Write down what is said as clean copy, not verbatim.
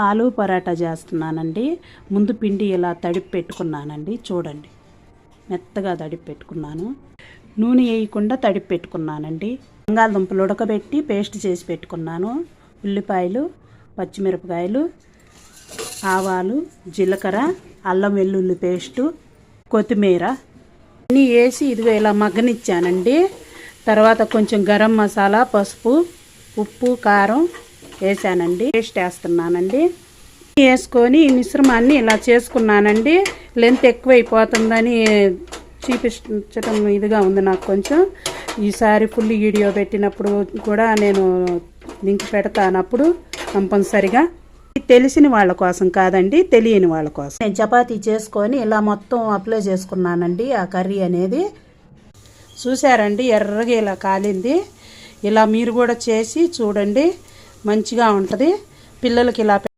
ఆలు పరాటా చేస్తున్నానండి. ముందు పిండి ఇలా తడిపి పెట్టుకున్నానండి. చూడండి, మెత్తగా తడిపి పెట్టుకున్నాను. నూనె వేయకుండా తడిపి పెట్టుకున్నానండి. బంగాళదుంపలు ఉడకబెట్టి పేస్ట్ చేసి పెట్టుకున్నాను. ఉల్లిపాయలు, పచ్చిమిరపకాయలు, ఆవాలు, జీలకర్ర, అల్లం వెల్లుల్లి పేస్టు, కొత్తిమీర అన్నీ వేసి ఇదిగో ఇలా మగ్గనిచ్చానండి. తర్వాత కొంచెం గరం మసాలా, పసుపు, ఉప్పు, కారం వేసానండి. పేస్ట్ వేస్తున్నానండి. వేసుకొని ఈ మిశ్రమాన్ని ఇలా చేసుకున్నానండి. లెంత్ ఎక్కువైపోతుందని చూపించడం ఇదిగా ఉంది నాకు కొంచెం. ఈసారి ఫుల్ వీడియో పెట్టినప్పుడు కూడా నేను లింక్ పెడతాను, అప్పుడు కంపల్సరిగా. తెలిసిన వాళ్ళ కోసం కాదండి, తెలియని వాళ్ళ కోసం. నేను చపాతీ చేసుకొని ఇలా మొత్తం అప్లై చేసుకున్నానండి. ఆ కర్రీ అనేది చూసారండి, ఎర్రగా ఇలా కాలింది. ఇలా మీరు కూడా చేసి చూడండి, మంచిగా ఉంటుంది. పిల్లలకి ఇలా